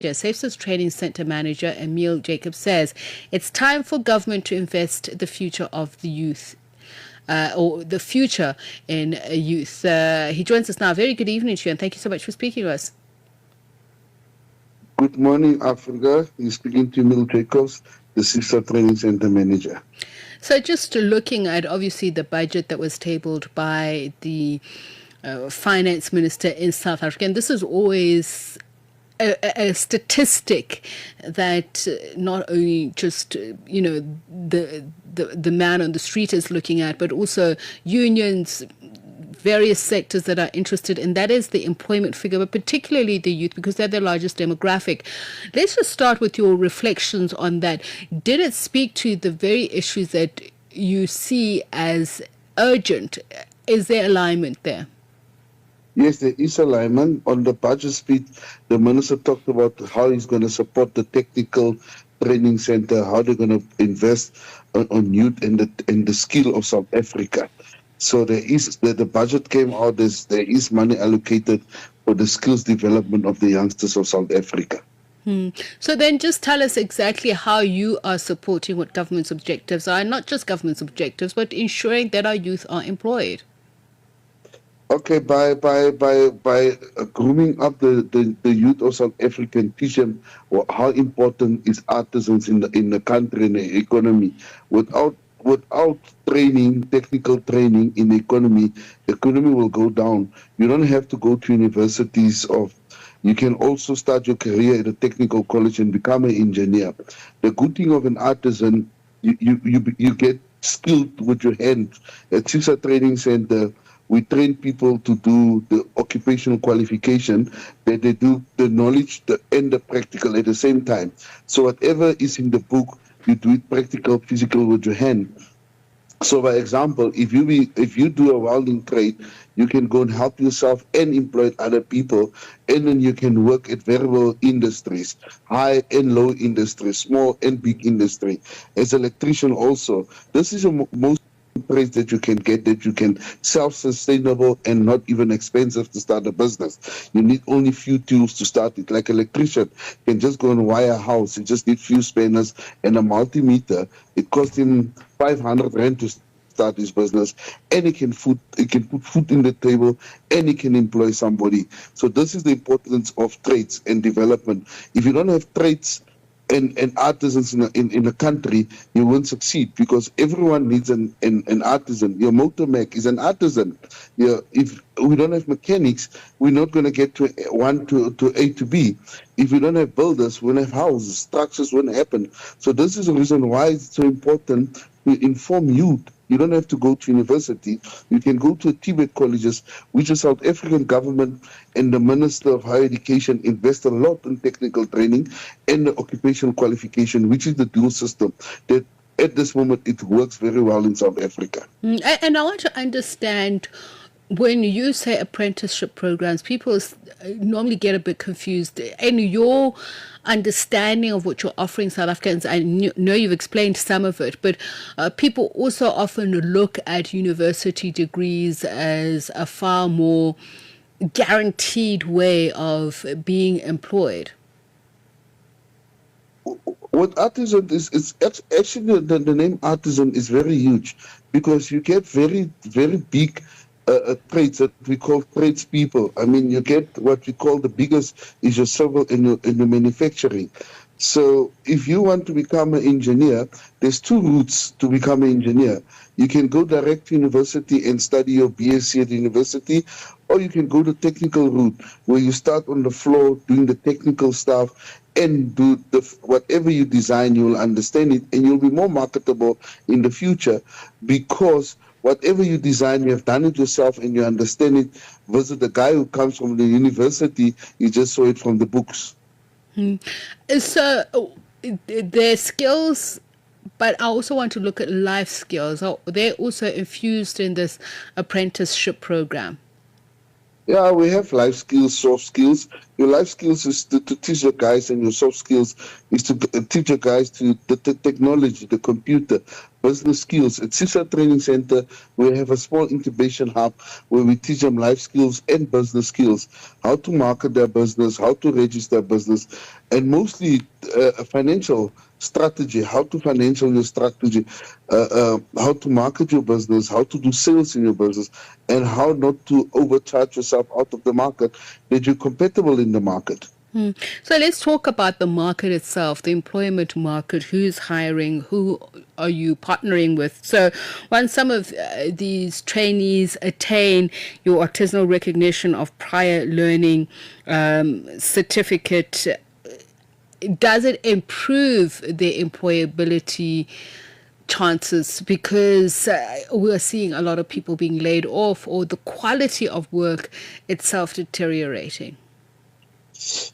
Seifsa's training center manager, Emile Jacobs, says it's time for government to invest the future of the youth. Or the future in youth. He joins us now. Very good evening to you, and thank you so much for speaking to us. Good morning, Africa. You're speaking to Emile Jacobs, the Seifsa Training Center Manager. So just looking at, obviously, the budget that was tabled by the finance minister in South Africa, and this is always a statistic that not only just the man on the street is looking at, but also unions, various sectors that are interested in, that is the employment figure, but particularly the youth, because they're the largest demographic. Let's just start with your reflections on that. Did it speak to the very issues that you see as urgent? Is there alignment there? Yes, there is alignment. On the budget speech, the minister talked about how he's going to support the technical training center, how they're going to invest on youth and the skill of South Africa. So the budget came out, there is money allocated for the skills development of the youngsters of South Africa. So then just tell us exactly how you are supporting what government's objectives are, and not just government's objectives, but ensuring that our youth are employed. Okay, by grooming up the youth of South Africa and teach them how important is artisans in the country and the economy. Without training, technical training in the economy will go down. You don't have to go to universities you can also start your career at a technical college and become an engineer. The good thing of an artisan, you get skilled with your hands. At Seifsa Training Center, we train people to do the occupational qualification, that they do the knowledge and the practical at the same time. So whatever is in the book, you do it practical, physical with your hand. So, by example, if you do a welding trade, you can go and help yourself and employ other people, and then you can work at variable industries, high and low industry, small and big industry. As an electrician also, this is the most trades that you can get, that you can self-sustainable and not even expensive to start a business. You need only few tools to start it. Like an electrician can just go and wire a house. You just need few spanners and a multimeter. It costs him 500 rand to start his business, and he can put food in the table, and he can employ somebody. So this is the importance of trades and development. If you don't have trades and artisans in a country, you won't succeed, because everyone needs an artisan. Your motor mech is an artisan. If we don't have mechanics, we're not going to get to A to B. If we don't have builders, we won't have houses, structures won't happen. So this is the reason why it's so important to inform youth. You don't have to go to university. You can go to Tibet colleges, which the South African government and the Minister of Higher Education invest a lot in technical training and the occupational qualification, which is the dual system that at this moment it works very well in South Africa. And I want to understand, when you say apprenticeship programs, people normally get a bit confused. And your understanding of what you're offering South Africans, I know you've explained some of it, but people also often look at university degrees as a far more guaranteed way of being employed. What artisan is actually the name artisan is very huge, because you get very, very big trades that we call tradespeople. I mean, you get what we call the biggest is your civil and your manufacturing. So if you want to become an engineer, there's two routes to become an engineer. You can go direct to university and study your BSc at university, or you can go the technical route, where you start on the floor doing the technical stuff and do whatever you design, you'll understand it, and you'll be more marketable in the future, because whatever you design, you have done it yourself and you understand it, versus the guy who comes from the university, you just saw it from the books. So their skills, but I also want to look at life skills. They're also infused in this apprenticeship program. Yeah, we have life skills, soft skills. Your life skills is to teach your guys, and your soft skills is to teach your guys to the technology, the computer, business skills. At Seifsa Training Center, we have a small incubation hub where we teach them life skills and business skills, how to market their business, how to register a business, and mostly a financial strategy, how to financial your strategy, how to market your business, how to do sales in your business, and how not to overcharge yourself out of the market, that you're compatible in the market. So let's talk about the market itself, the employment market. Who's hiring? Who are you partnering with? So once some of these trainees attain your artisanal recognition of prior learning certificate, does it improve their employability chances? Because we're seeing a lot of people being laid off, or the quality of work itself deteriorating.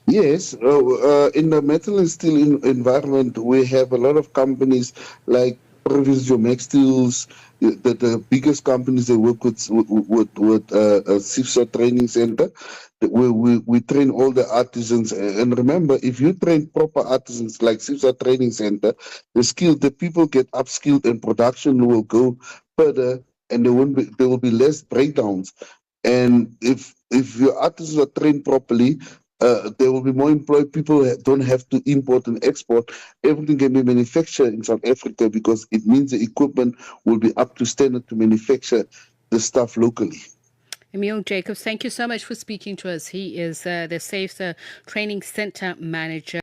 Yes, in the metal and steel environment, we have a lot of companies like Province Max Steels, the biggest companies that work with Seifsa Training Center. We train all the artisans. And remember, if you train proper artisans like Seifsa Training Center, the people get upskilled and production will go further, and there will be less breakdowns. And if your artisans are trained properly, there will be more employed. People don't have to import and export. Everything can be manufactured in South Africa because it means the equipment will be up to standard to manufacture the stuff locally. Emile Jacobs, thank you so much for speaking to us. He is the Seifsa Training Center Manager.